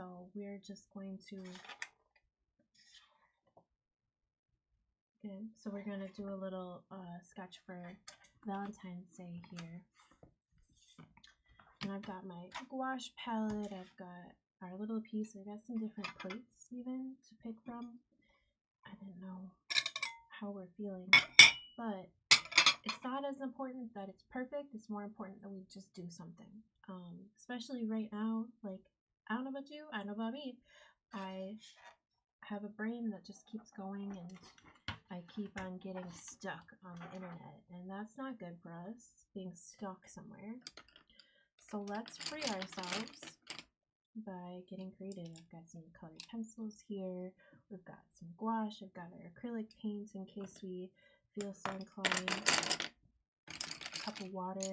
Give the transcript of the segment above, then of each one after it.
So we're just going to, okay, so we're gonna do a little sketch for Valentine's Day here. And I've got my gouache palette, I've got our little piece, I've got some different plates even to pick from. I didn't know how we're feeling, but it's not as important that it's perfect, it's more important that we just do something. Especially right now, like, I don't know about you, I know about me. I have a brain that just keeps going and I keep on getting stuck on the internet, and that's not good for us, being stuck somewhere. So let's free ourselves by getting creative. I've got some colored pencils here, we've got some gouache, I've got our acrylic paints in case we feel so inclined, a cup of water,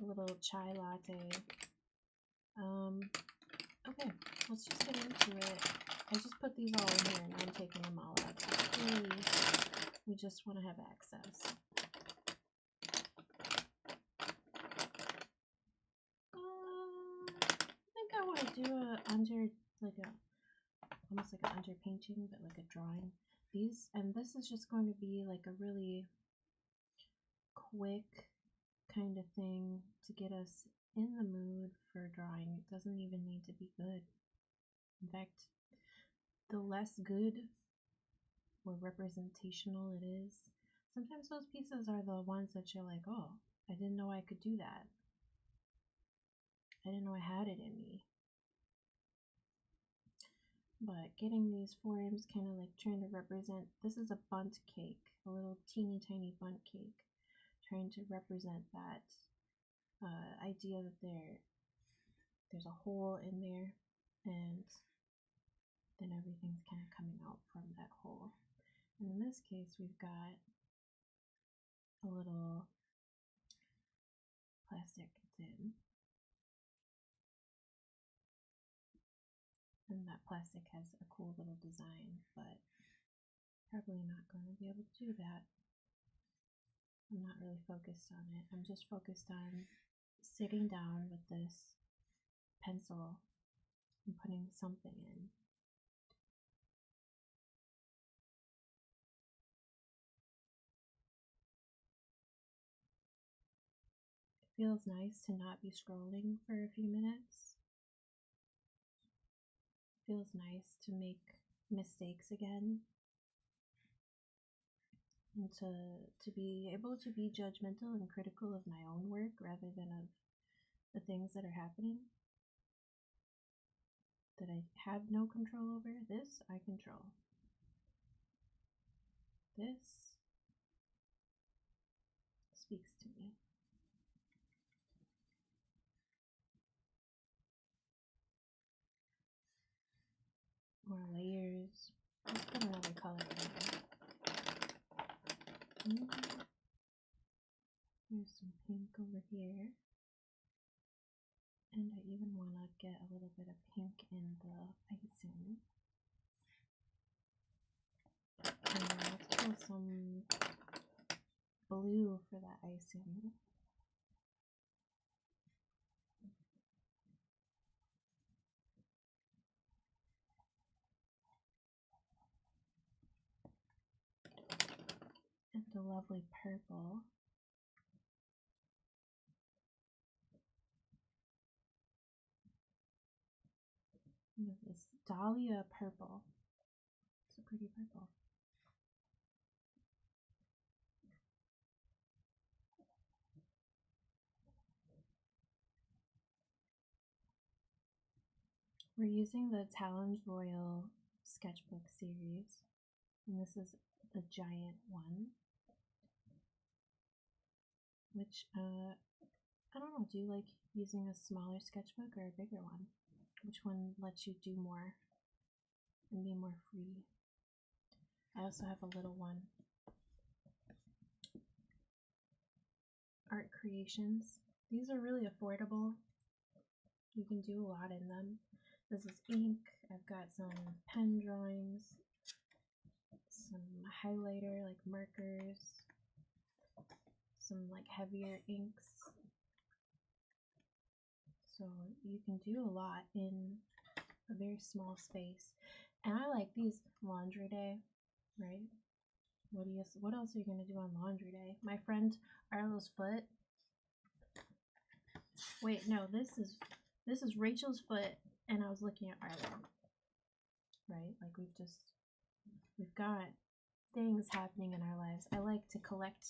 a little chai latte. Okay, let's just get into it. I just put these all in here and I'm taking them all out. Really, we just want to have access. I think I want to do almost like an underpainting, but like a drawing. This is just going to be like a really quick kind of thing to get us in the mood for drawing. It doesn't even need to be good. In fact, the less good or representational it is, sometimes those pieces are the ones that you're like, oh, I didn't know I could do that. I didn't know I had it in me. But getting these forms, kind of like trying to represent, this is a bundt cake, a little teeny tiny bundt cake, trying to represent that idea that there's a hole in there, and then everything's kind of coming out from that hole. And in this case, we've got a little plastic tin, and that plastic has a cool little design, but probably not going to be able to do that. I'm not really focused on it. I'm just focused on sitting down with this pencil and putting something in. It feels nice to not be scrolling for a few minutes. It feels nice to make mistakes again, and to be able to be judgmental and critical of my own work rather than of the things that are happening that I have no control over. This I control. This speaks to me. More layers. Let's put another color in there. There's some pink over here. And I even want to get a little bit of pink in the icing. And then let's pull some blue for that icing. And a lovely purple. And this Dahlia purple. It's a pretty purple. We're using the Talons Royal sketchbook series, and this is the giant one, which, I don't know, do you like using a smaller sketchbook or a bigger one? Which one lets you do more and be more free? I also have a little one. Art Creations. These are really affordable. You can do a lot in them. This is ink. I've got some pen drawings, some highlighter like markers, some like heavier inks. So you can do a lot in a very small space. And I like these laundry day, right? What else are you gonna do on laundry day? My friend Arlo's foot. Wait, no, this is Rachel's foot, and I was looking at Arlo. Right? Like we've got things happening in our lives. I like to collect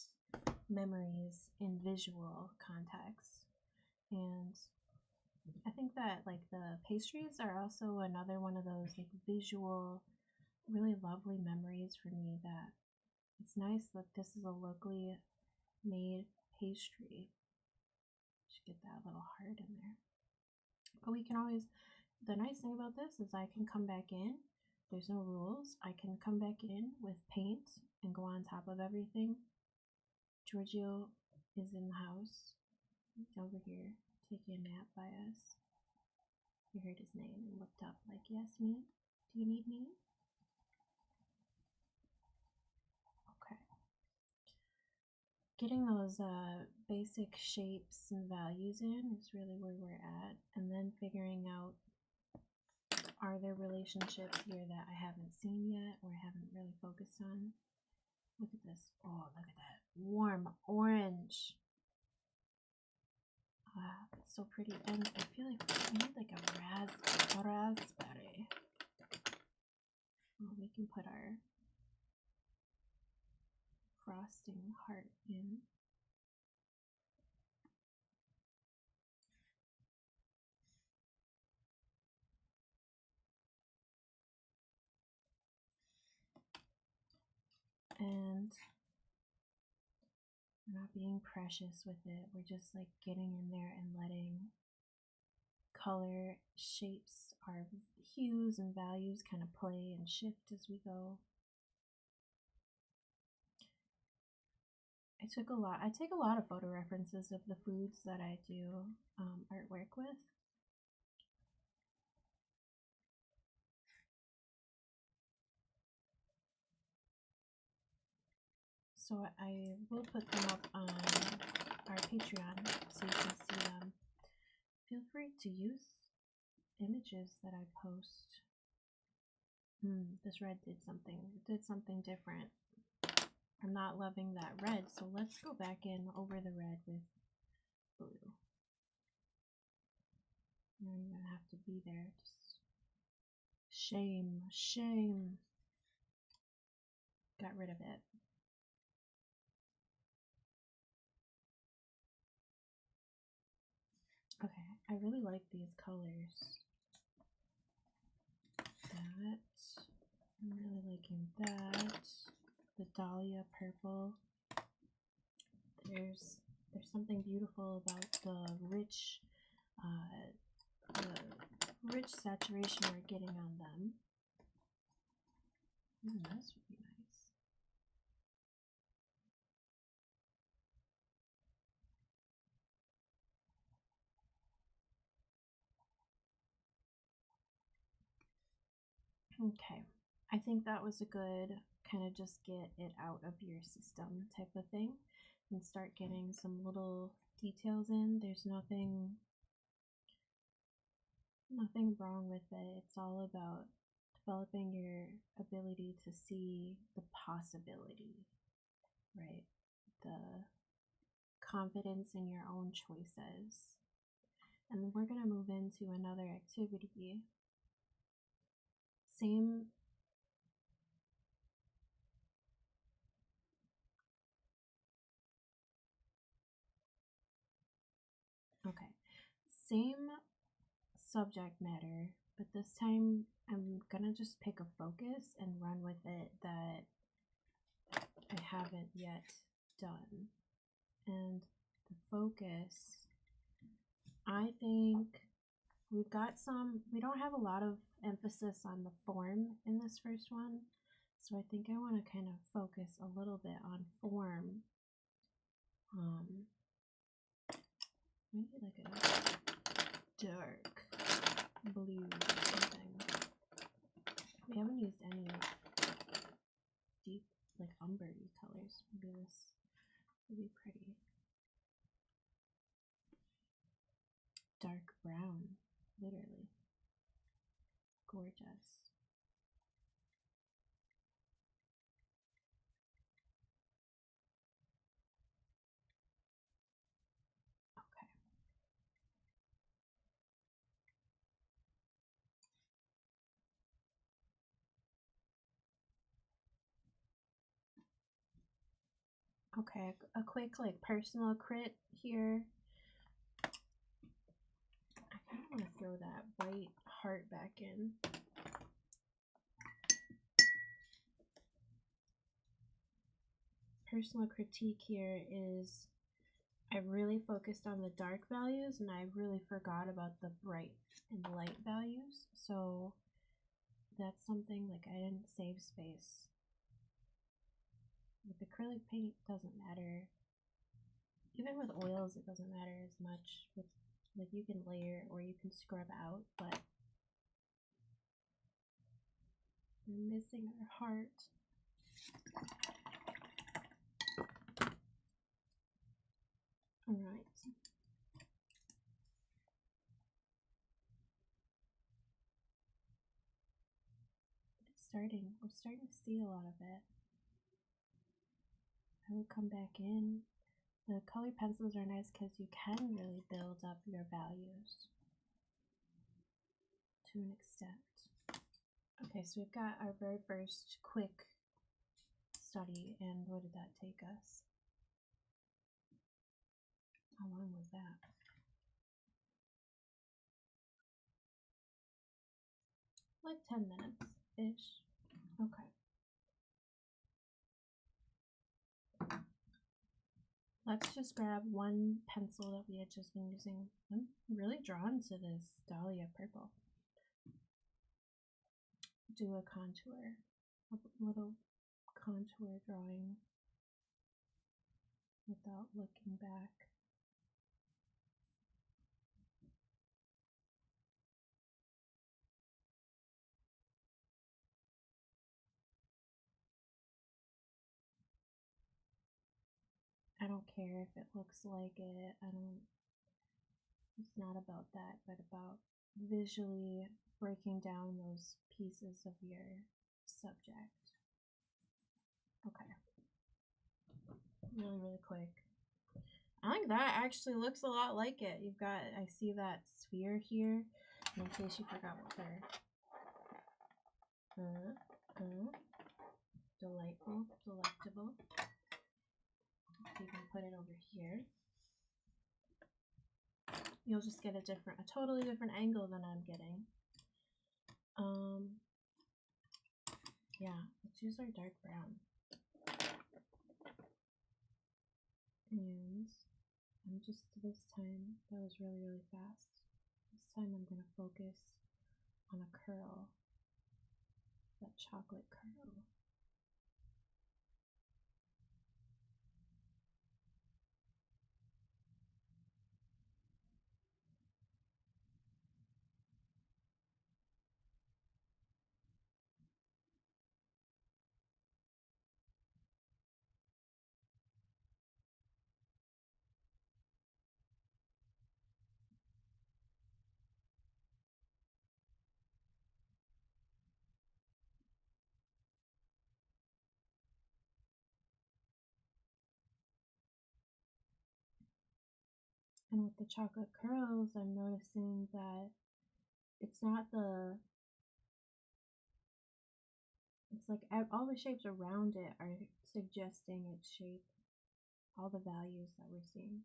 memories in visual context. And I think that like the pastries are also another one of those like visual, really lovely memories for me, that it's nice that this is a locally made pastry. Should get that little heart in there. But we can always, the nice thing about this is I can come back in. There's no rules. I can come back in with paint and go on top of everything. Giorgio is in the house. He's over here taking a nap by us. He heard his name and looked up like, yes, me? Do you need me? Okay. Getting those basic shapes and values in is really where we're at. And then figuring out, are there relationships here that I haven't seen yet or haven't really focused on? Look at this. Oh, look at that. Warm orange. Wow, it's so pretty. And I feel like we need like a raspberry. Oh, we can put our frosting heart in. And we're not being precious with it. We're just like getting in there and letting color, shapes, our hues and values kind of play and shift as we go. I take a lot of photo references of the foods that I do artwork with. So I will put them up on our Patreon so you can see them. Feel free to use images that I post. This red did something. It did something different. I'm not loving that red, so let's go back in over the red with blue. You don't even have to be there. Just shame, shame. Got rid of it. Okay, I really like these colors. That, I'm really liking that. The dahlia purple. There's something beautiful about the rich saturation we're getting on them. This would be nice. Okay, I think that was a good kind of just get it out of your system type of thing and start getting some little details in. There's nothing wrong with it. It's all about developing your ability to see the possibility, right? The confidence in your own choices. And we're going to move into another activity. Same subject matter, but this time I'm gonna just pick a focus and run with it that I haven't yet done. And the focus, I think we don't have a lot of emphasis on the form in this first one, so I think I want to kind of focus a little bit on form. Maybe like a dark blue or something. We haven't used any deep, like umber-y colors. Maybe this would be pretty. Dark brown, literally. gorgeous. Okay. Okay, a quick like personal crit here. I kind of want to throw that white heart back in. Personal critique here is I really focused on the dark values and I really forgot about the bright and light values. So that's something like I didn't save space. With acrylic paint, it doesn't matter. Even with oils, it doesn't matter as much. With like you can layer or you can scrub out, but we're missing our heart. All right. We're starting to see a lot of it. I would come back in. The color pencils are nice because you can really build up your values to an extent. Okay, so we've got our very first quick study, and what did that take us? How long was that? Like 10 minutes-ish. Okay. Let's just grab one pencil that we had just been using. I'm really drawn to this Dahlia purple. Do a contour, a little contour drawing without looking back. I don't care if it looks like it. It's not about that, but about visually breaking down those pieces of your subject. Okay. Really, really quick. I think that actually looks a lot like it. You've got, I see that sphere here, in case you forgot what they're. Delightful, delectable. You can put it over here. You'll just get a totally different angle than I'm getting. Yeah, let's use our dark brown. And I'm just, this time, that was really, really fast. This time I'm going to focus on a curl, that chocolate curl. And with the chocolate curls, I'm noticing that it's not the, it's like all the shapes around it are suggesting its shape, all the values that we're seeing.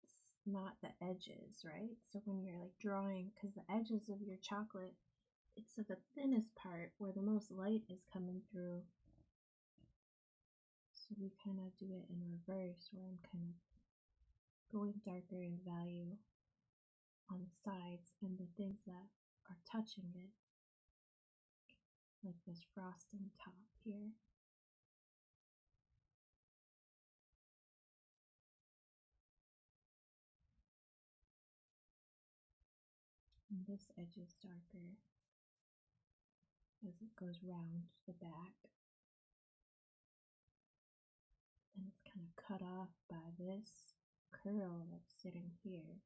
It's not the edges, right? So when you're like drawing, because the edges of your chocolate, it's at the thinnest part where the most light is coming through. So we kind of do it in reverse, where I'm kind of going darker in value on the sides and the things that are touching it, like this frosting top here. And this edge is darker as it goes round the back. And it's kind of cut off by this curl that's sitting here.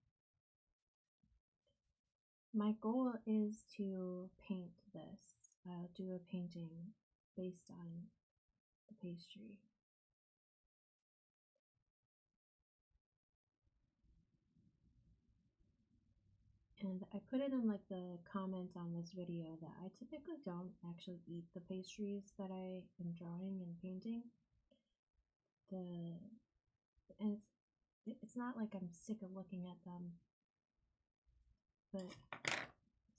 My goal is to paint this. do a painting based on the pastry. And I put it in like the comment on this video that I typically don't actually eat the pastries that I am drawing and painting. And it's not like I'm sick of looking at them, but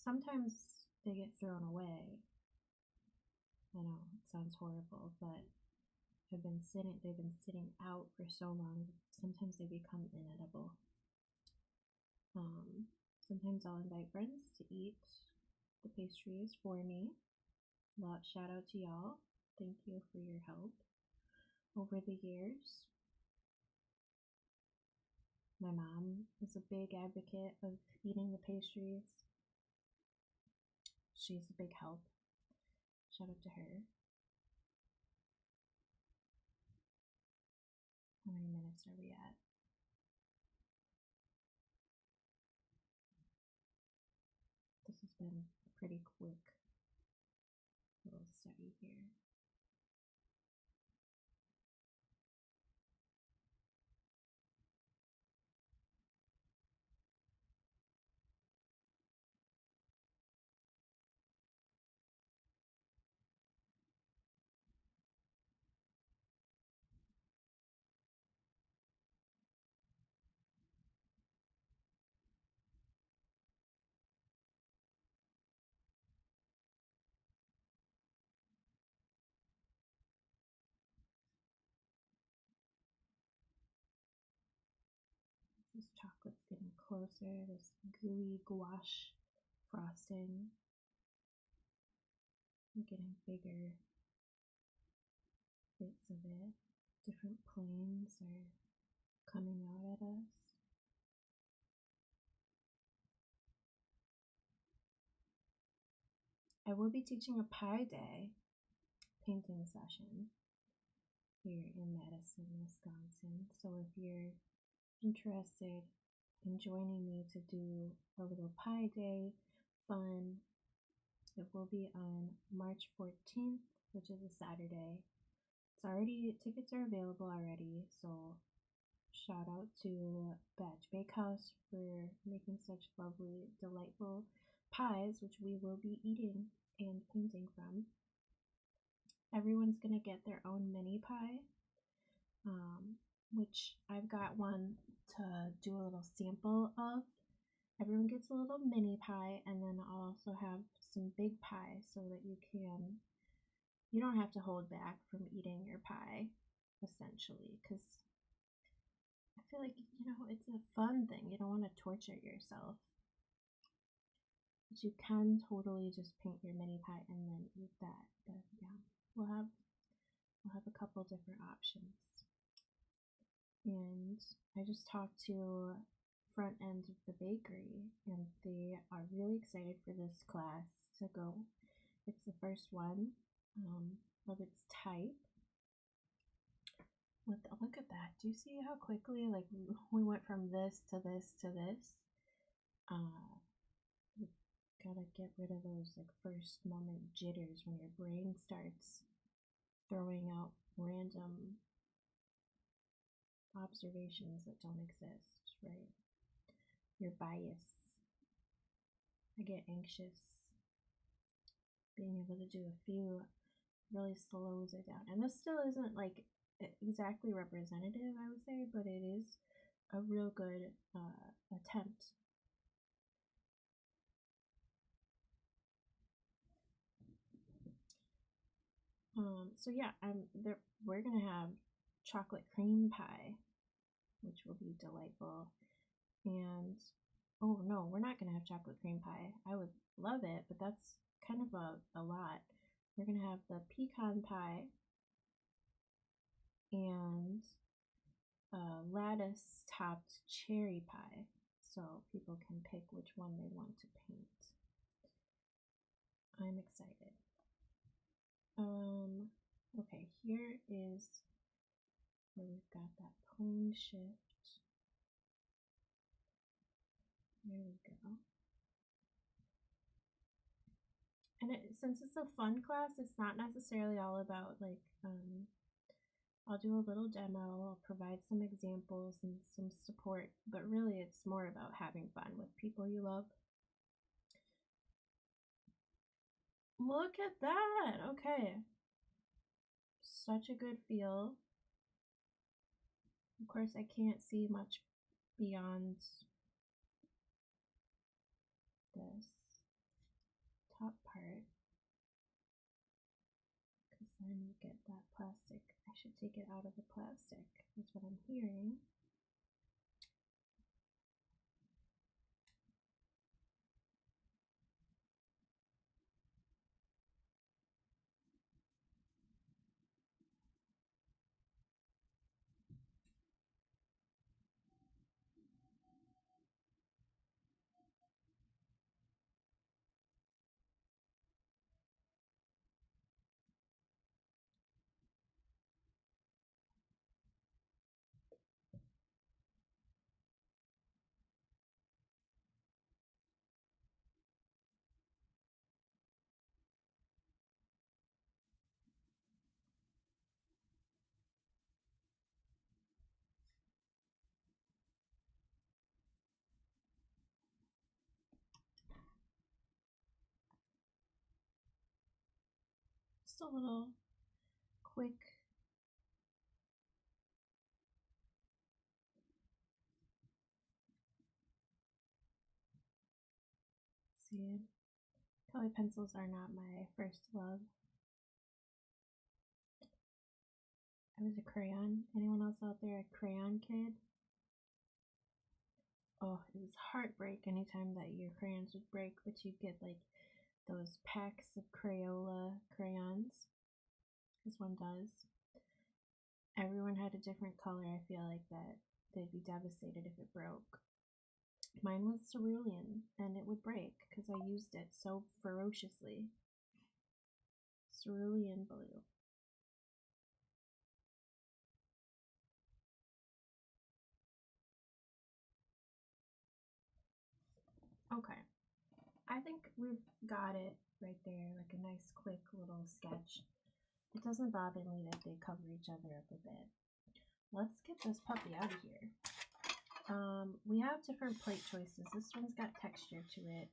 sometimes they get thrown away. I know it sounds horrible, but they've been sitting out for so long. Sometimes they become inedible. Sometimes I'll invite friends to eat the pastries for me. Shout out to y'all. Thank you for your help over the years. My mom is a big advocate of eating the pastries. She's a big help. Shout out to her. How many minutes are we at? This has been a pretty quick little study here. This chocolate's getting closer, this gooey gouache frosting. I'm getting bigger bits of it. Different planes are coming out at us. I will be teaching a pie day painting session here in Madison, Wisconsin. So if you're interested in joining me to do a little pie day fun, it will be on March 14th, which is a Saturday. Tickets are available already, so shout out to Bakehouse for making such lovely, delightful pies, which we will be eating and painting from. Everyone's gonna get their own mini pie, which I've got one to do a little sample of. Everyone gets a little mini pie, and then I'll also have some big pie so that you don't have to hold back from eating your pie, essentially, because I feel like, it's a fun thing. You don't want to torture yourself. But you can totally just paint your mini pie and then eat that. But yeah, we'll have a couple different options. And I just talked to front end of the bakery, and they are really excited for this class to go. It's the first one of its type. Look at that. Do you see how quickly we went from this to this to this? You gotta get rid of those first moment jitters when your brain starts throwing out random observations that don't exist, right? Your bias. I get anxious. Being able to do a few really slows it down. And this still isn't exactly representative, I would say, but it is a real good attempt. So yeah, we're gonna have chocolate cream pie, which will be delightful. And oh no, we're not gonna have chocolate cream pie. I would love it, but that's kind of a lot. We're gonna have the pecan pie and lattice topped cherry pie, so people can pick which one they want to paint. I'm excited. Okay, here is where we've got that plane shift. There we go. And since it's a fun class, it's not necessarily all about like, I'll do a little demo, I'll provide some examples and some support, but really it's more about having fun with people you love. Look at that! Okay. Such a good feel. Of course, I can't see much beyond this top part, because then you get that plastic. I should take it out of the plastic, is what I'm hearing. Just a little quick see. Colored pencils are not my first love. I was a crayon. Anyone else out there a crayon kid? Oh, it was heartbreak anytime that your crayons would break, but you'd get like those packs of Crayola crayons, this one does. Everyone had a different color. I feel like that they'd be devastated if it broke. Mine was cerulean, and it would break because I used it so ferociously. Cerulean blue. Okay, I think we've got it right there, like a nice quick little sketch. It doesn't bother me that they cover each other up a bit. Let's get this puppy out of here. We have different plate choices. This one's got texture to it.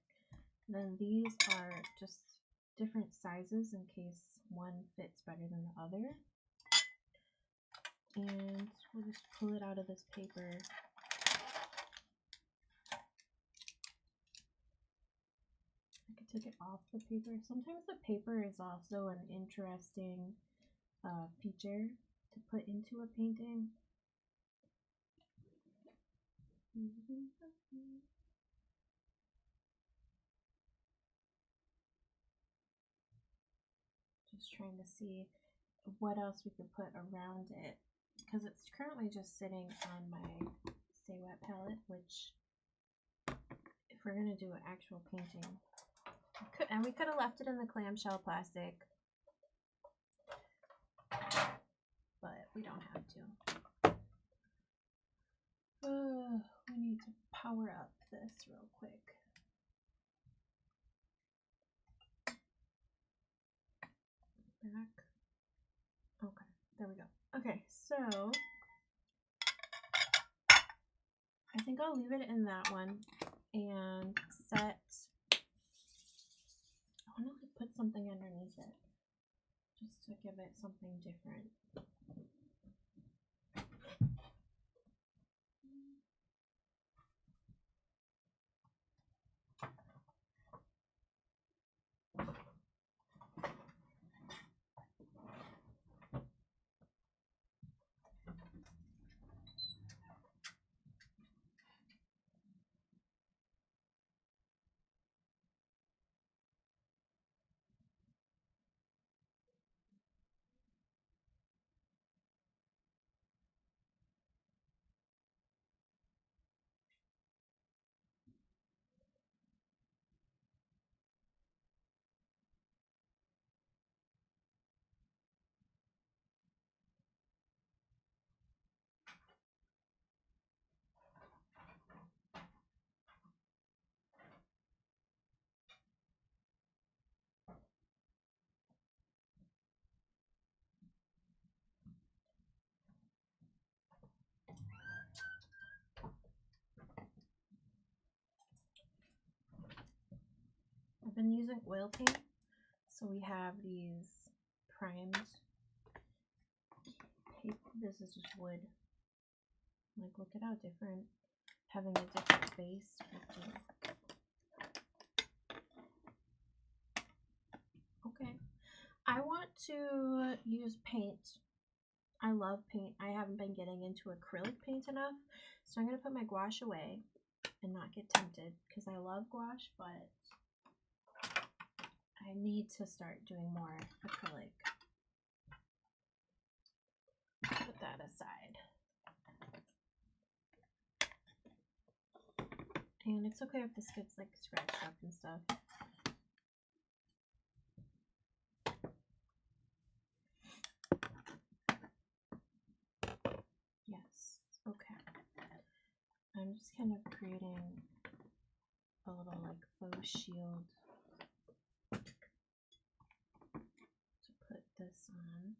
Then these are just different sizes in case one fits better than the other. And we'll just pull it out of this paper. I could take it off the paper. Sometimes the paper is also an interesting feature to put into a painting. Just trying to see what else we could put around it, because it's currently just sitting on my Stay Wet palette, which if we're going to do an actual painting, we could have left it in the clamshell plastic, but we don't have to. We need to power up this real quick. Back. Okay, there we go. Okay, so I think I'll leave it in that one and set. I want to put something underneath it just to give it something different. been using oil paint. So we have these primed paper. This is just wood. Like, look at how different having a different base would do. Okay. I want to use paint. I love paint. I haven't been getting into acrylic paint enough. So I'm going to put my gouache away and not get tempted because I love gouache, but I need to start doing more acrylic. Put that aside. And it's okay if this gets like scratched up and stuff. Yes, okay. I'm just kind of creating a little like faux shield to put this on.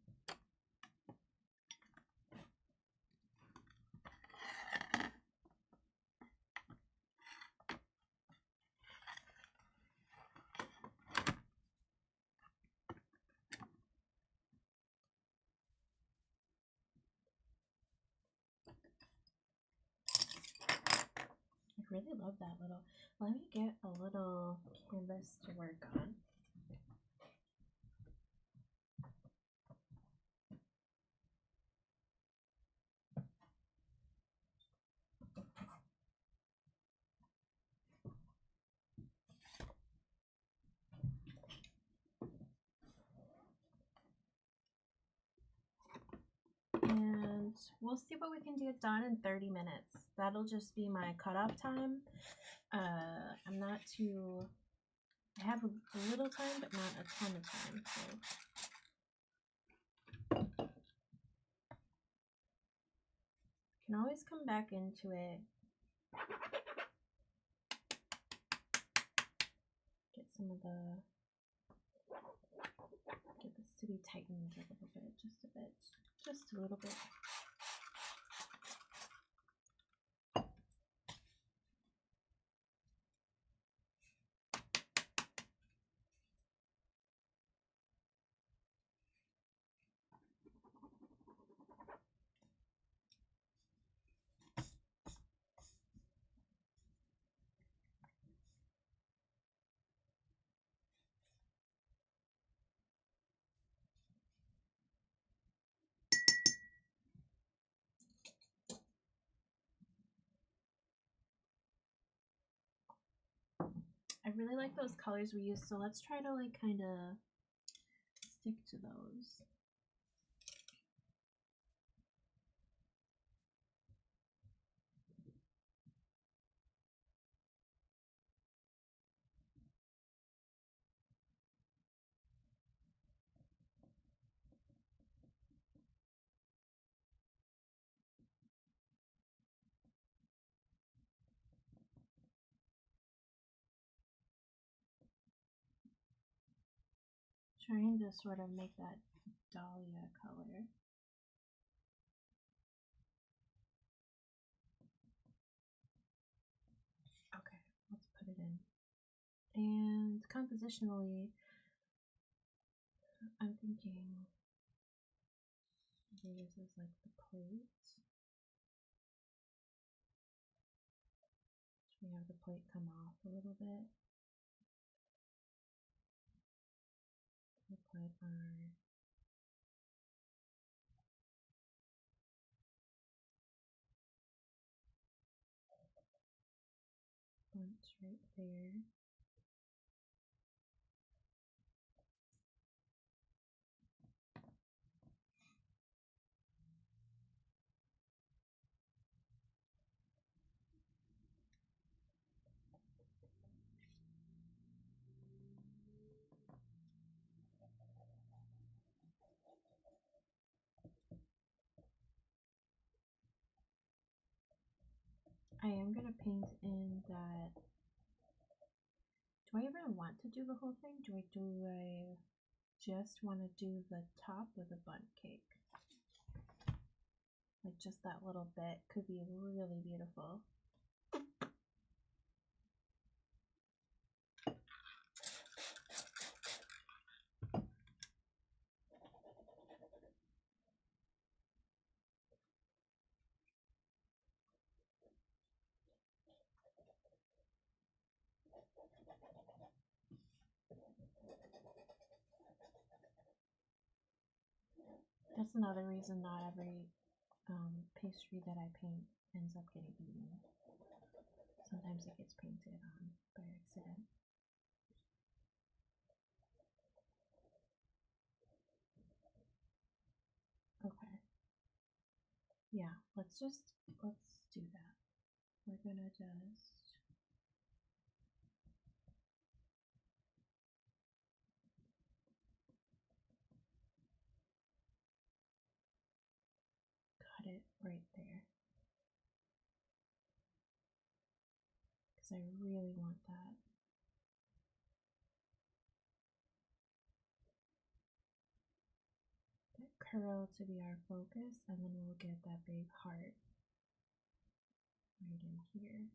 I really love that little. Let me get a little canvas to work on. And we'll see what we can get done in 30 minutes. That'll just be my cutoff time. I'm not too, I have a little time, but not a ton of time. So can always come back into it. Get some of the, get this to be tightened a little bit, just a bit, just a little bit. I really like those colors we use, so let's try to like kind of stick to those. Trying to sort of make that dahlia color. Okay, let's put it in. And compositionally, I'm thinking maybe this is like the plate. We have the plate come off a little bit. We'll put our bundt right there. I am going to paint in that. Do I even want to do the whole thing? Do I just want to do the top of the bundt cake? Like just that little bit could be really beautiful. That's another reason not every pastry that I paint ends up getting eaten. Sometimes it gets painted on by accident. Okay. Yeah, let's do that. We're gonna just cut it right there. Because I really want that. Curl to be our focus, and then we'll get that big heart right in here.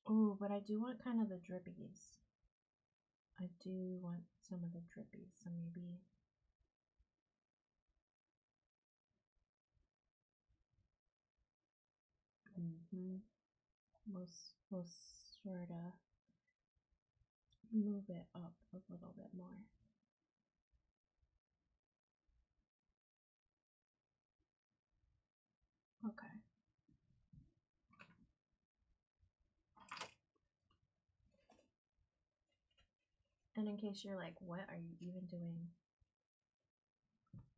Oh, but I do want kind of the drippies. I do want some of the drippies, so maybe we'll sort of move it up a little bit more. Okay. And in case you're like, what are you even doing?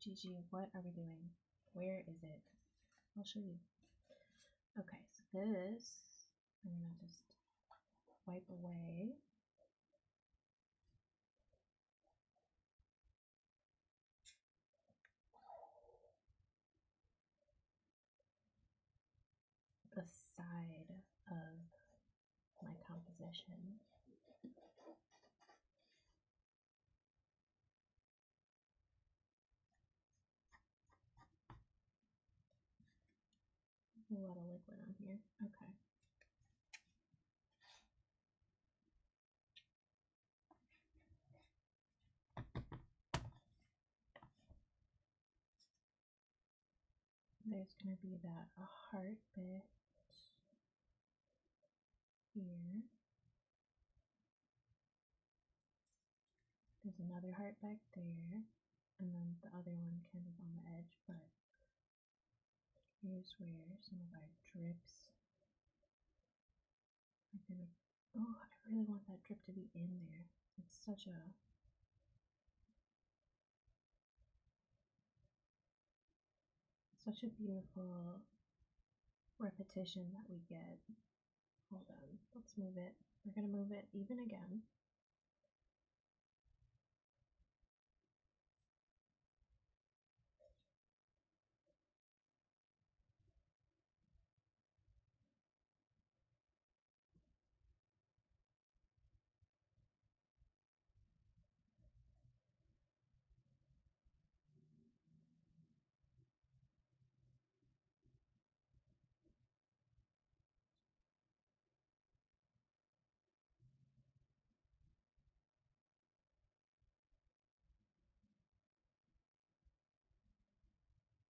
Gigi, what are we doing? Where is it? I'll show you. Okay, so this, I'm gonna just wipe away. The side of my composition. A lot of liquid on here. Okay. There's going to be that heart bit here. There's another heart back there, and then the other one kind of on the edge, but here's where some of our drips are gonna, oh, I really want that drip to be in there. It's such a beautiful repetition that we get. Hold on, let's move it. We're gonna move it even again.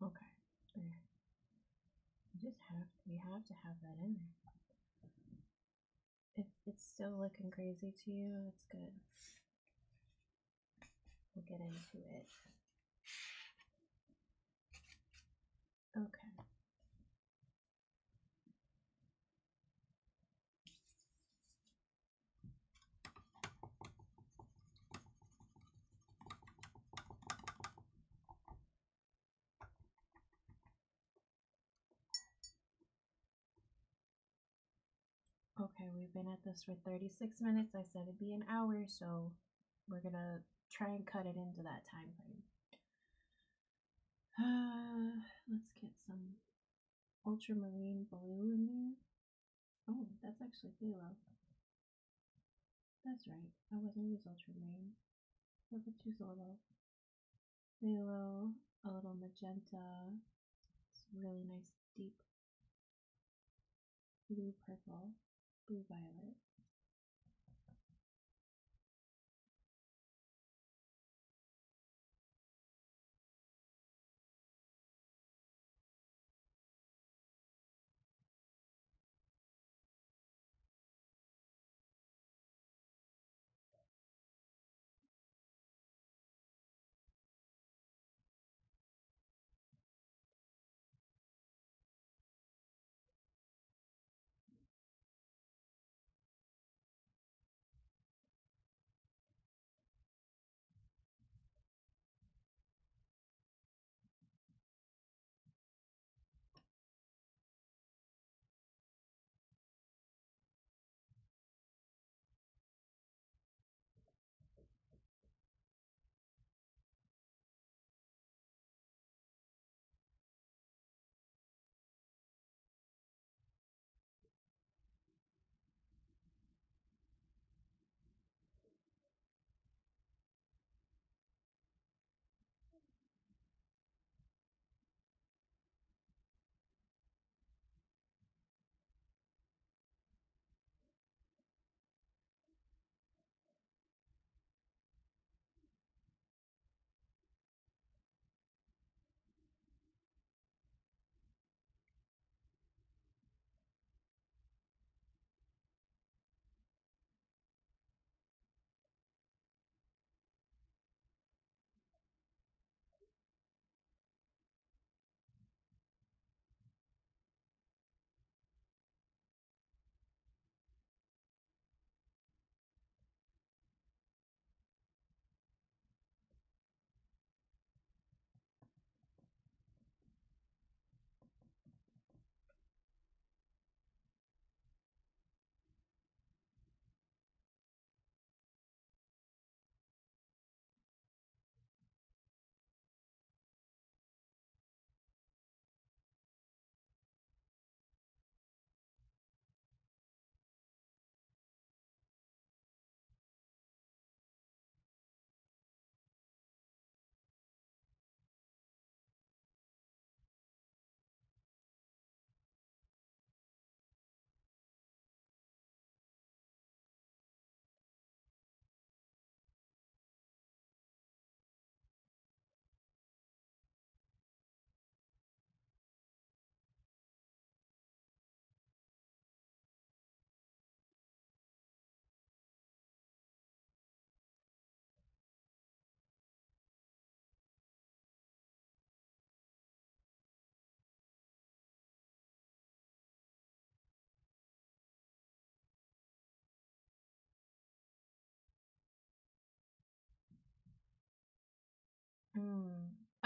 Okay, there. We have to have that in there. If it's still looking crazy to you, it's good. We'll get into it. Okay. Okay, we've been at this for 36 minutes. I said it'd be an hour, so we're gonna try and cut it into that time frame. Let's get some ultramarine blue in there. Oh, that's actually phthalo. That's right. I wasn't use ultramarine. Let's use a little phthalo, a little magenta. It's really nice deep blue purple, blue violet.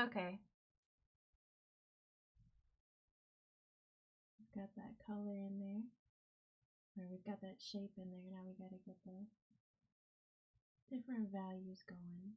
Okay. Got that color in there. Or we've got that shape in there. Now we gotta get the different values going.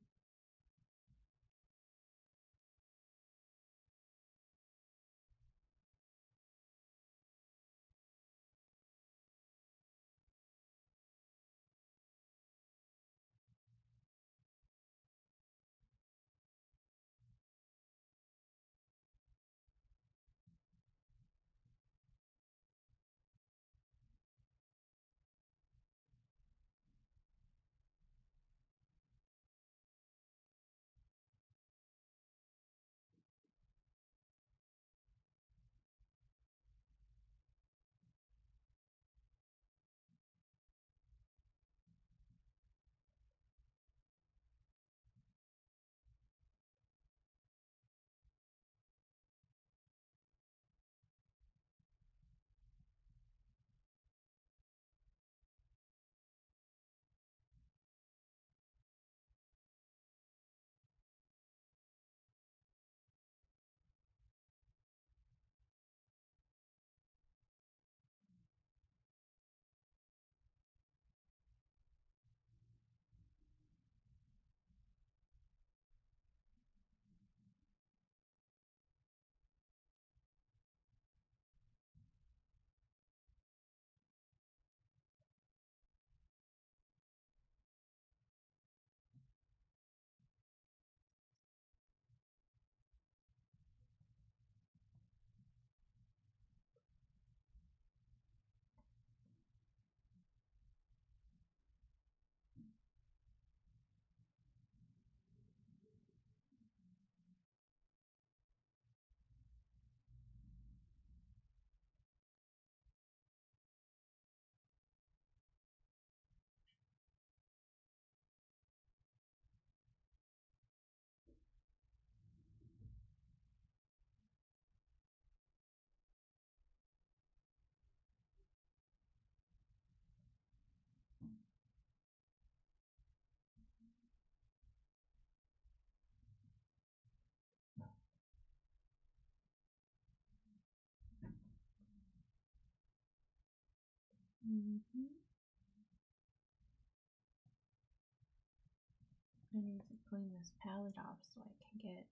I need to clean this palette off so I can get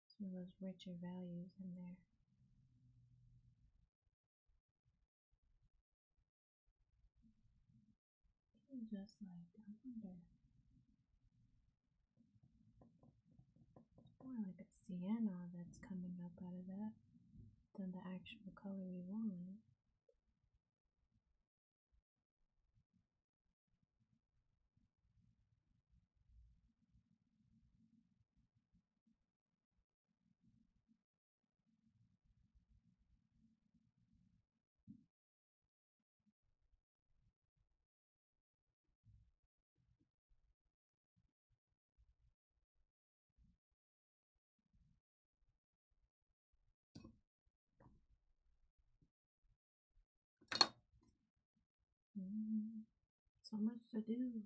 some of those richer values in there. Just like, I wonder, it's more like a sienna that's coming up out of that than the actual color we want. So much to do.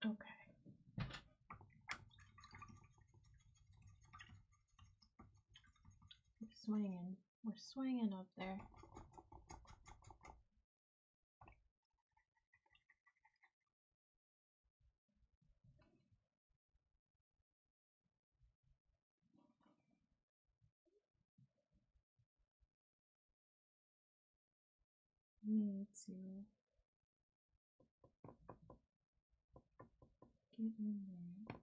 Okay. We're swinging up there. Need to get in there.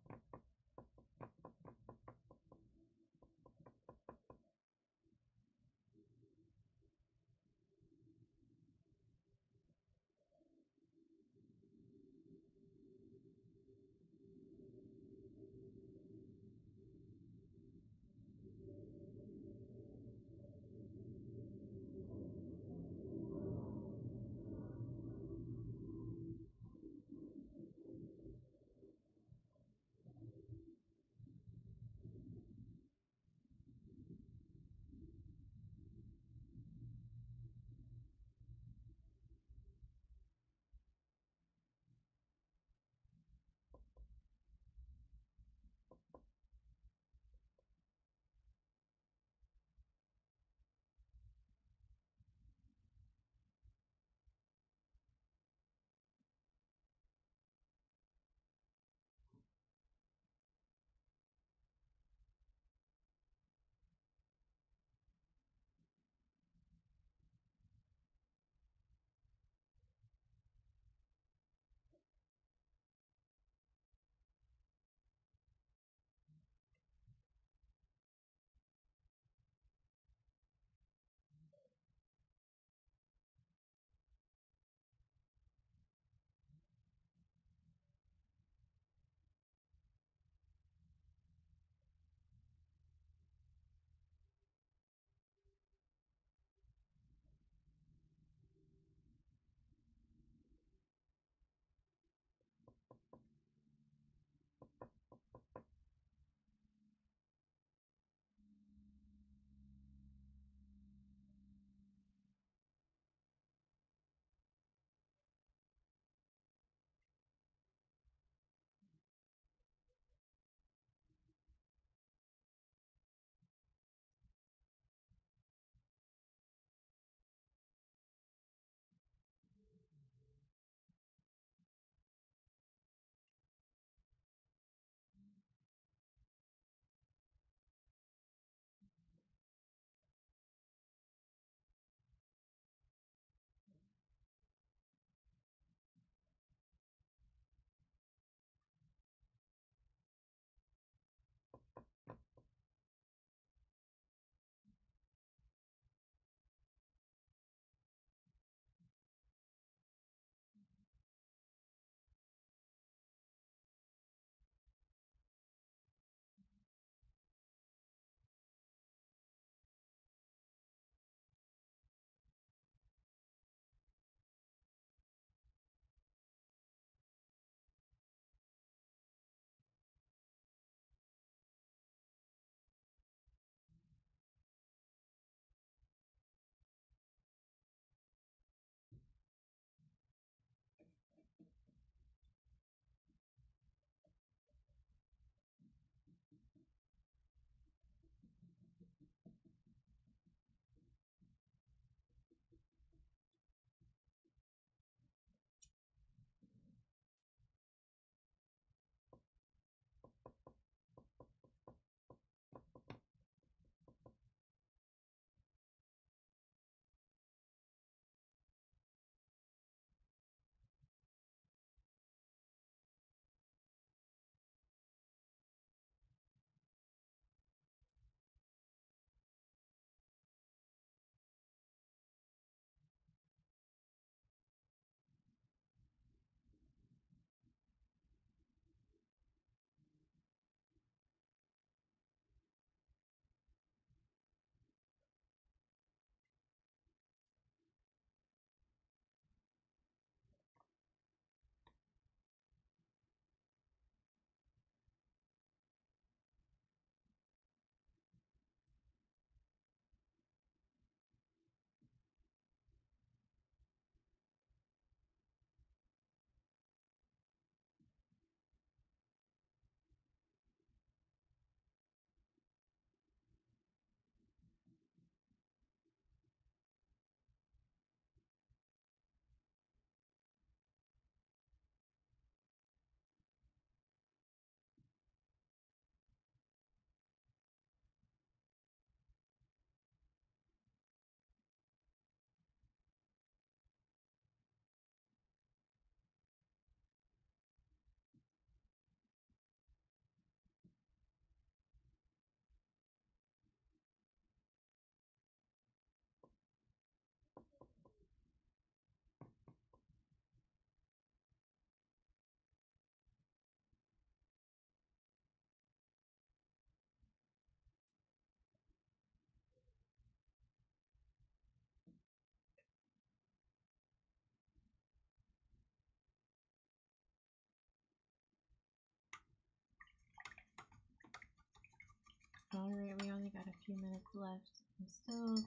left. I'm still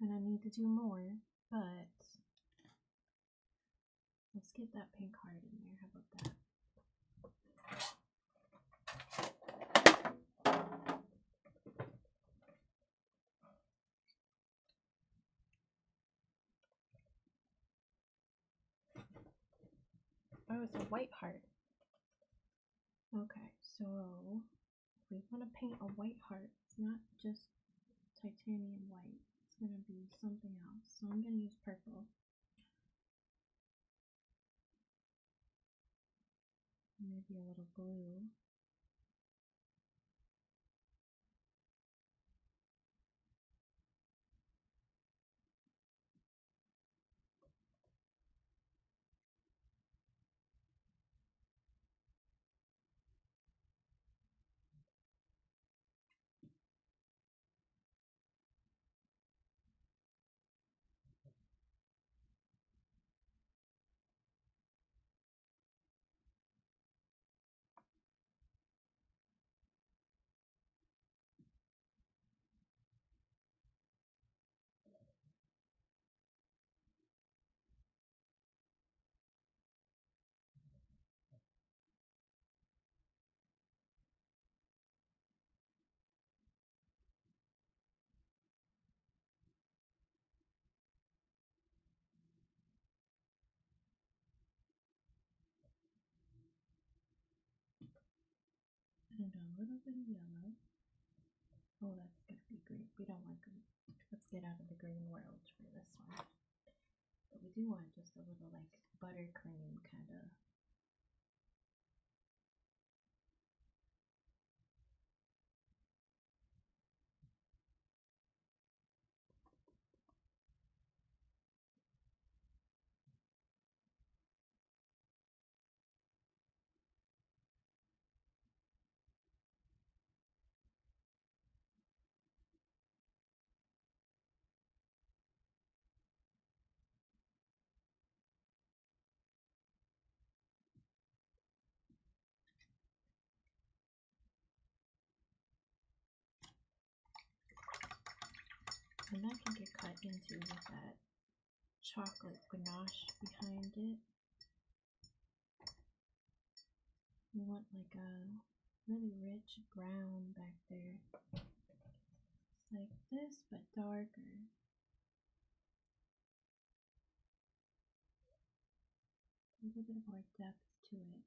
gonna need to do more, but let's get that pink heart in there. How about that? Oh, it's a white heart. Okay, so if we want to paint a white heart, it's not just titanium white. It's going to be something else. So I'm going to use purple. Maybe a little blue. And a little bit of yellow. Oh, that's going to be green. We don't want green. Let's get out of the green world for this one. But we do want just a little like buttercream kind of. And that can get cut into with that chocolate ganache behind it. We want like a really rich brown back there. Like this, but darker. A little bit more depth to it.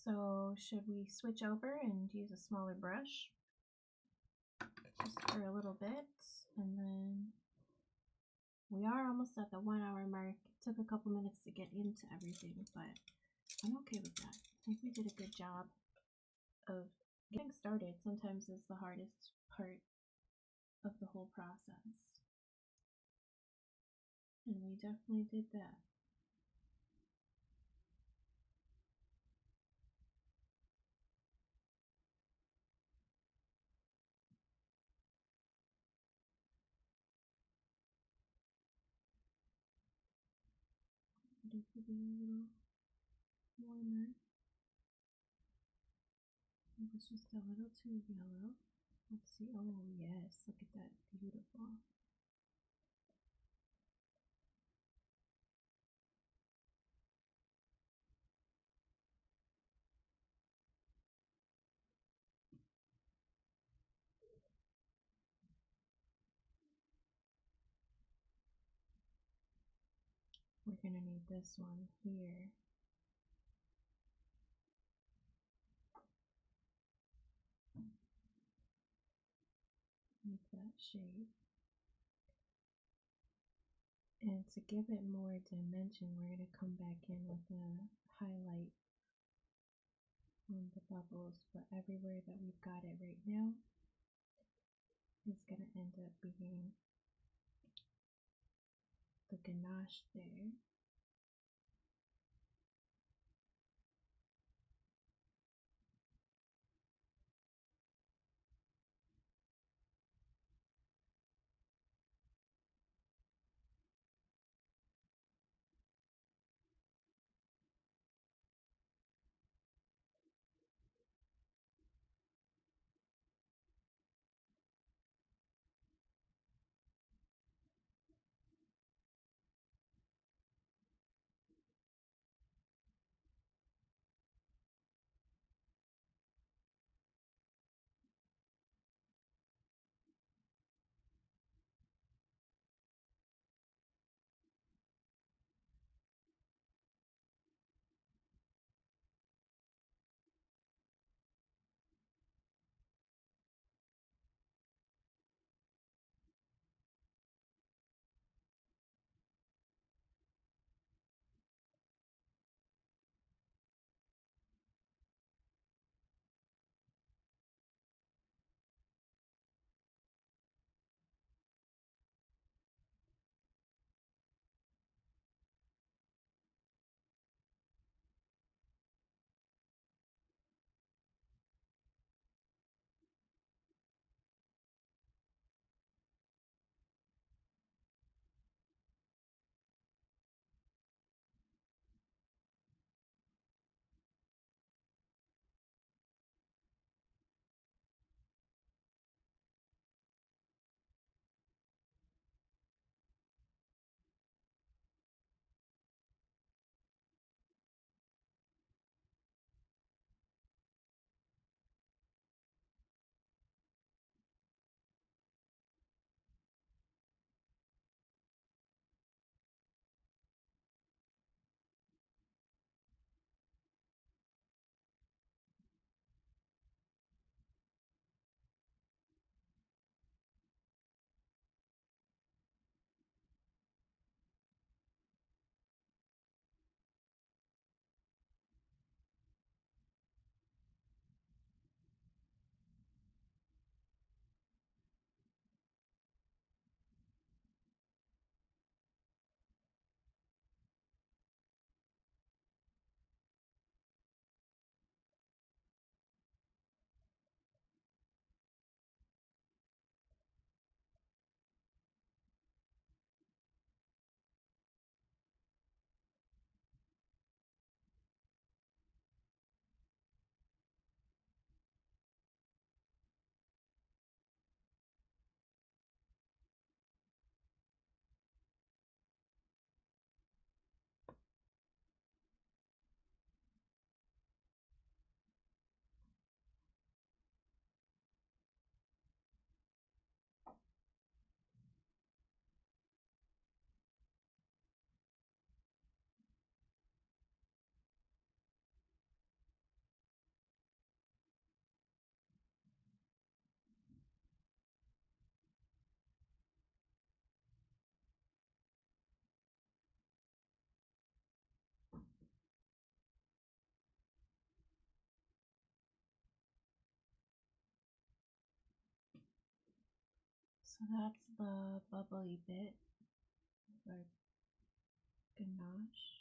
So should we switch over and use a smaller brush? Just for a little bit, and then we are almost at the 1 hour mark. It took a couple minutes to get into everything, but I'm okay with that. I think we did a good job of getting started. Sometimes is the hardest part of the whole process. And we definitely did that. It could be a little warmer. It was just a little too yellow. Let's see. Oh yes, look at that. Beautiful. We're gonna need this one here. Make that shape. And to give it more dimension, we're going to come back in with a highlight on the bubbles, but everywhere that we've got it right now is going to end up being the ganache there. So that's the bubbly bit, or ganache.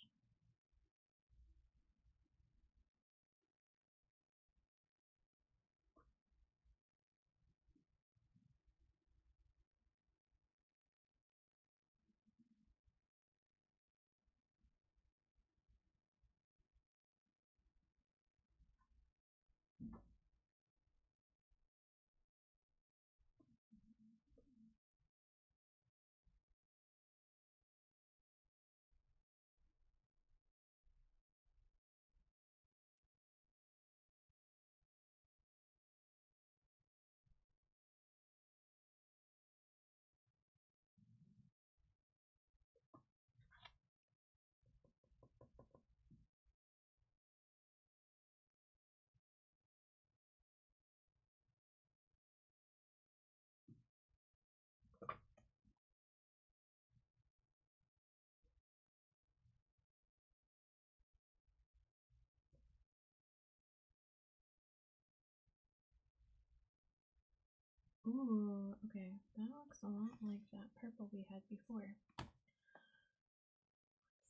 Ooh, okay, that looks a lot like that purple we had before. Let's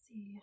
see.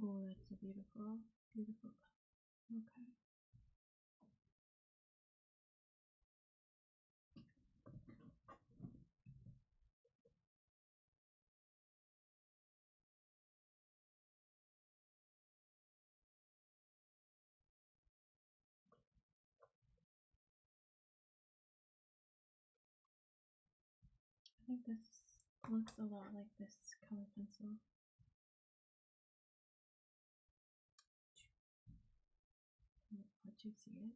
Oh, that's a beautiful, beautiful color. Okay. I think this looks a lot like this color pencil. Let you see it.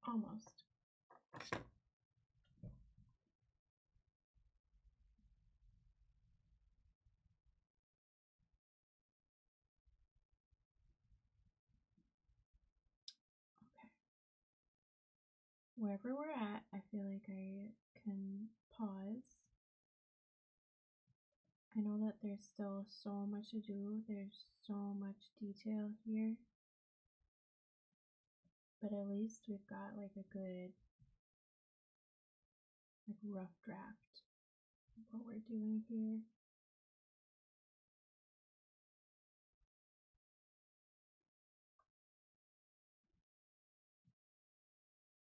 Almost. Okay. Wherever we're at, I feel like I can pause. I know that there's still so much to do. There's so much detail here. but at least we've got like a good rough draft of what we're doing here.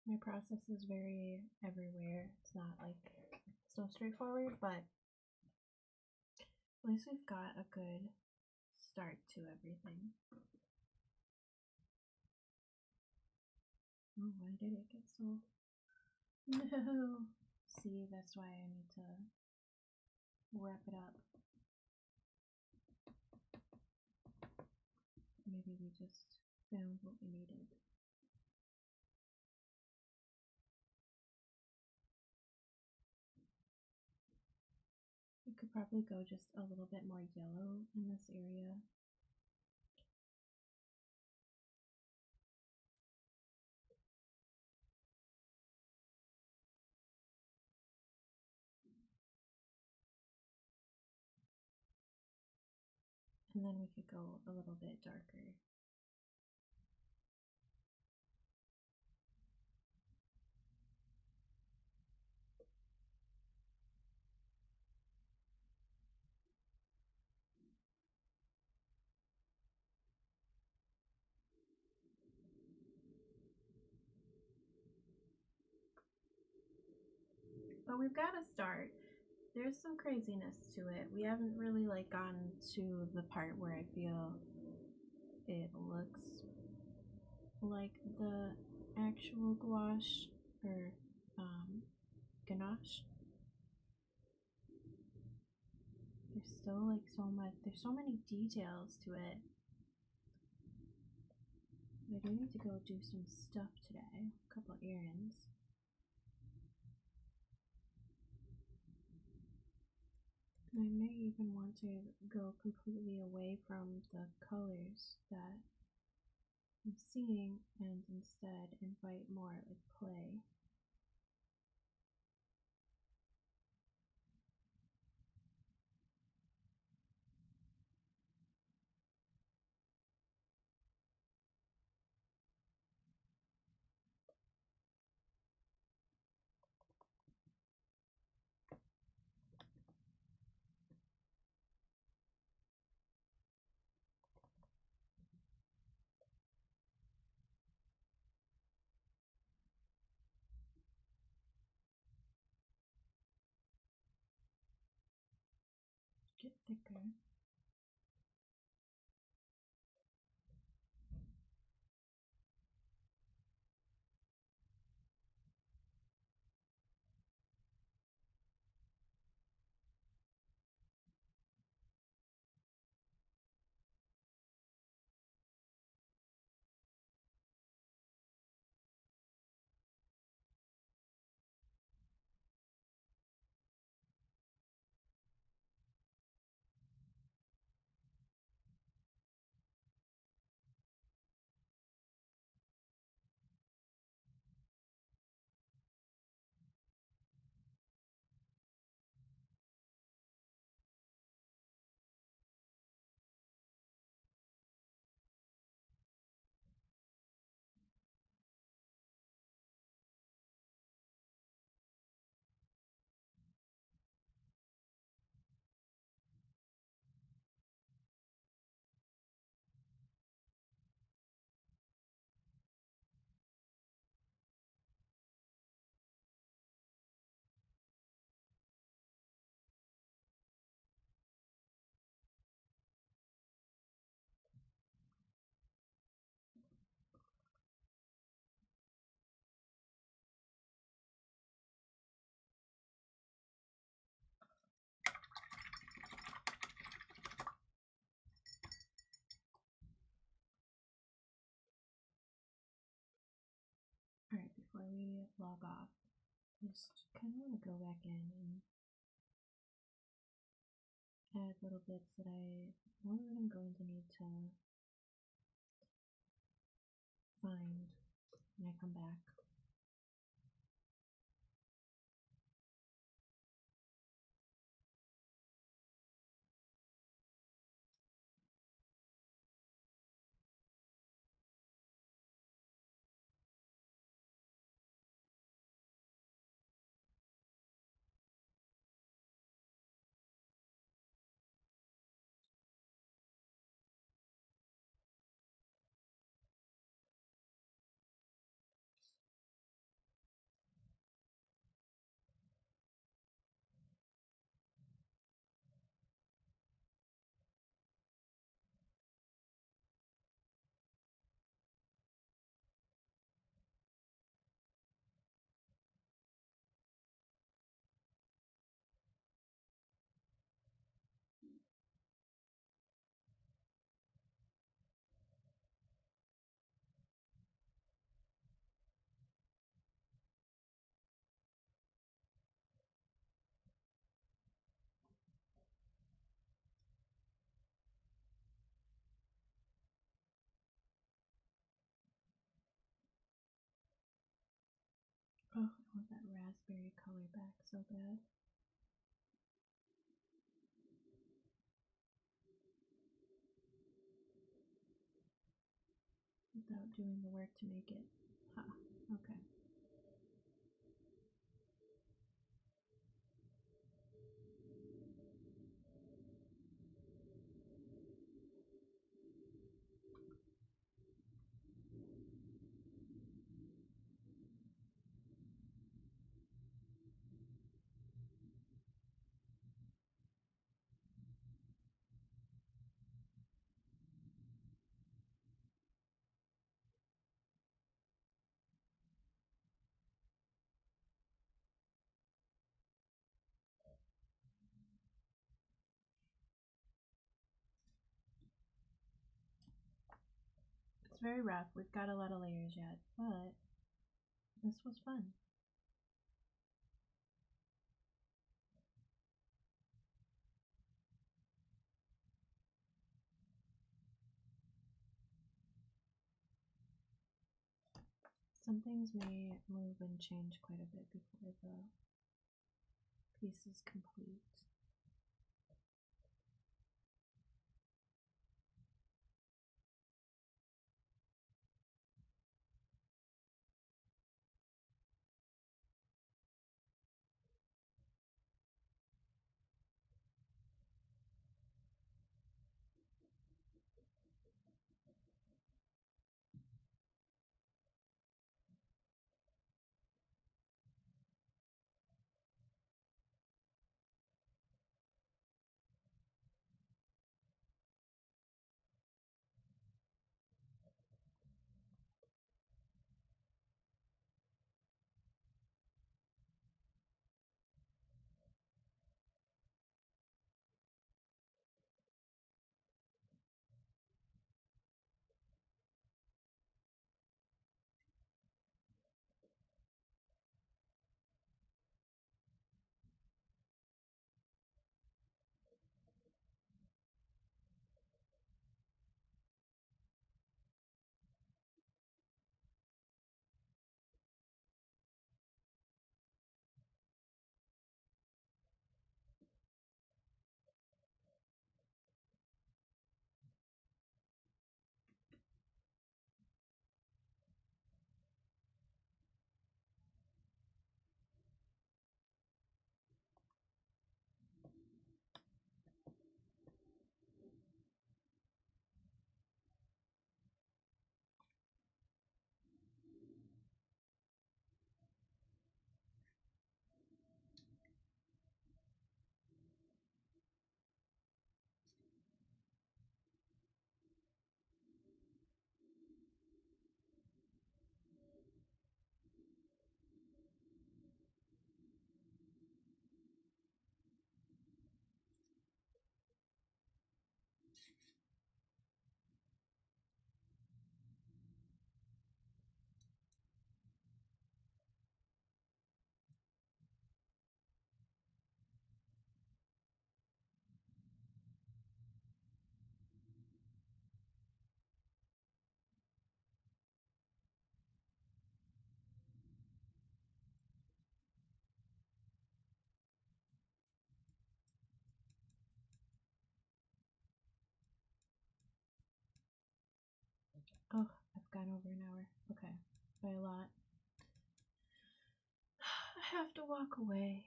My process is very everywhere. It's not like so straightforward, but at least we've got a good start to everything. Oh, why did it get so... No! See, that's why I need to wrap it up. Maybe we just found what we needed. We could probably go just a little bit more yellow in this area. And then we could go a little bit darker. But we've got to start. There's some craziness to it. We haven't really like gotten to the part where I feel it looks like the actual gouache or ganache. There's still like there's so many details to it. But I do need to go do some stuff today, a couple errands. And I may even want to go completely away from the colors that I'm seeing and instead invite more like play. Get thicker. Alright, before we log off, just kind of want to go back in and add little bits that I know that I'm going to need to find when I come back. raspberry color back so bad. Without doing the work to make it. Ha, okay. It's very rough. We've got a lot of layers yet, but this was fun. Some things may move and change quite a bit before the piece is complete. Oh, I've gone over an hour. Okay, by a lot. I have to walk away.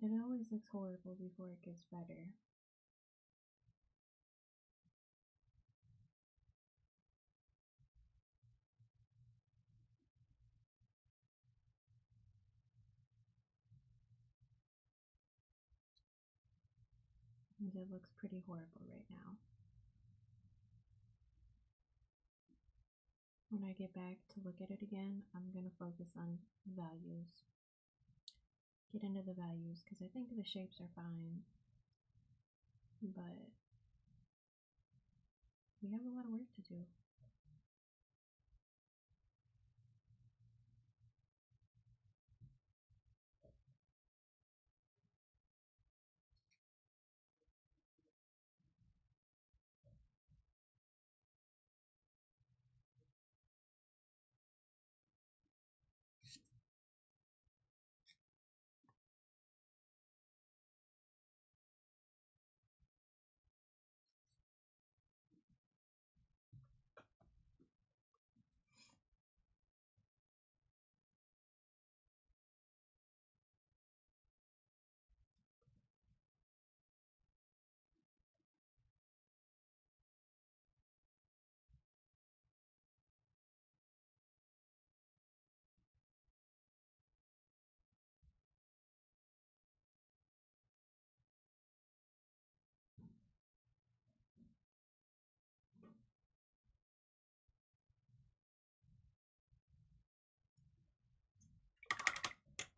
It always looks horrible before it gets better. And it looks pretty horrible right now. When I get back to look at it again, I'm going to focus on values. Get into the values, because I think the shapes are fine. But we have a lot of work to do.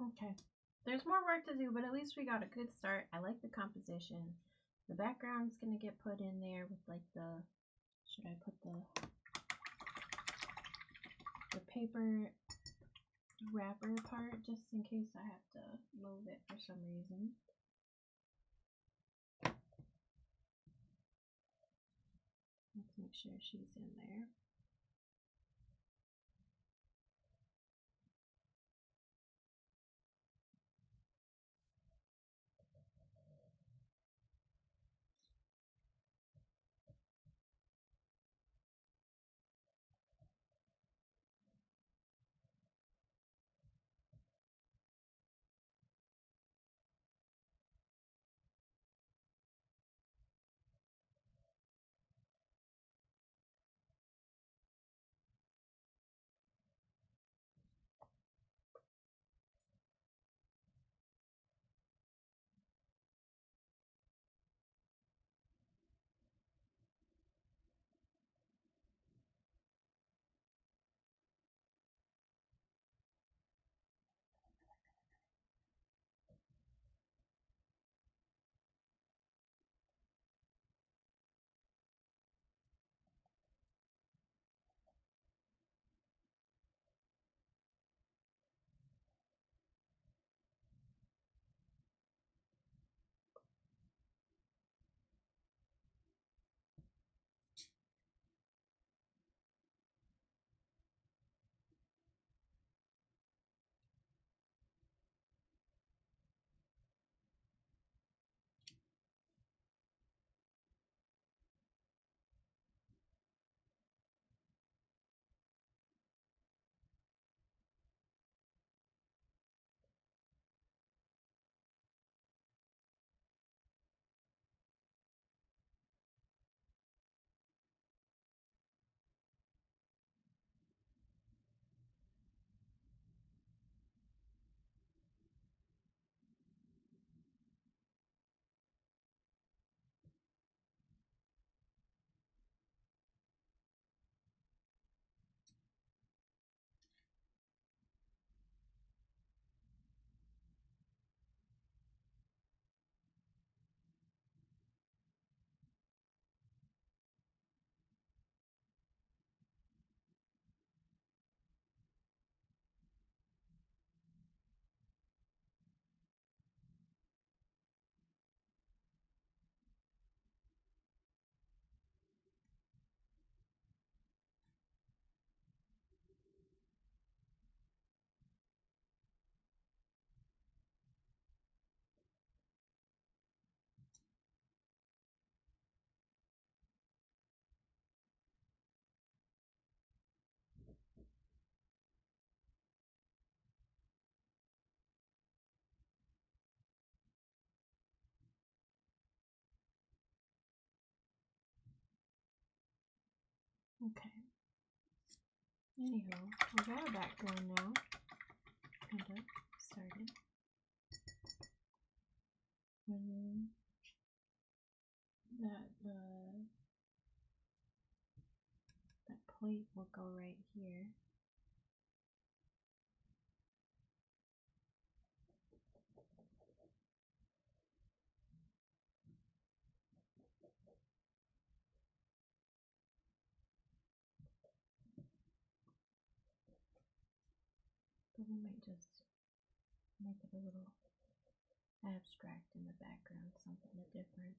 Okay. There's more work to do, but at least we got a good start. I like the composition. The background's gonna get put in there with like the, should I put the paper wrapper part just in case I have to move it for some reason. Let's make sure she's in there. Okay. Anyhow, we got a background now. Kind of started. And then that plate will go right here. But we might just make it a little abstract in the background, something different.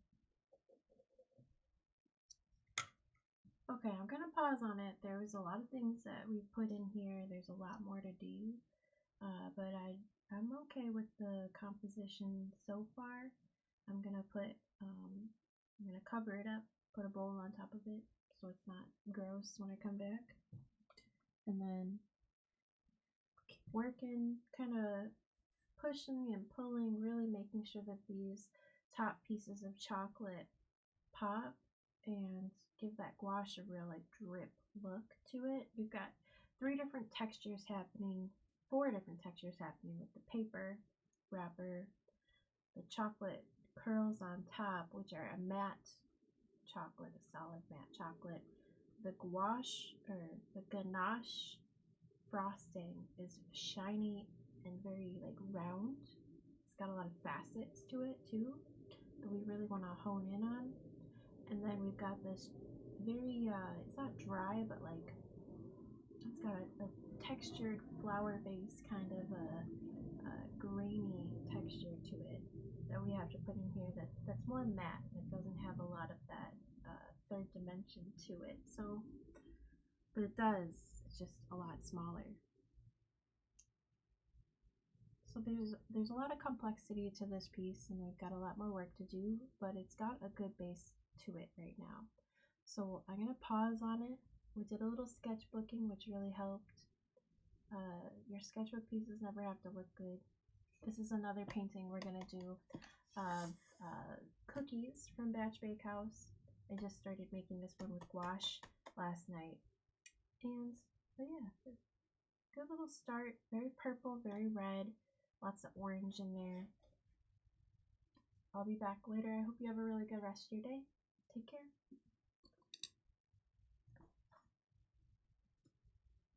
Okay, I'm gonna pause on it. There was a lot of things that we put in here. There's a lot more to do, but I'm okay with the composition so far. I'm gonna cover it up, put a bowl on top of it so it's not gross when I come back, and then keep working, kind of pushing and pulling, really making sure that these top pieces of chocolate pop and give that gouache a real like drip look to it. We've got 4 different textures happening with the paper wrapper, the chocolate pearls on top, which are a matte chocolate, a solid matte chocolate. The gouache or the ganache frosting is shiny and very like round. It's got a lot of facets to it too that we really want to hone in on. And then we've got this very, it's not dry, but like it's got a textured flower base, kind of a grainy texture to it that we have to put in here that's more matte. It doesn't have a lot of that third dimension to it. So, but it does, it's just a lot smaller. So there's a lot of complexity to this piece, and we've got a lot more work to do, but it's got a good base to it right now. So I'm gonna pause on it. We did a little sketchbooking, which really helped. Your sketchbook pieces never have to look good. This is another painting we're gonna do of cookies from Bakehouse. I just started making this one with gouache last night, and but yeah, good little start. Very purple, very red, lots of orange in there. I'll be back later. I hope you have a really good rest of your day. Take care.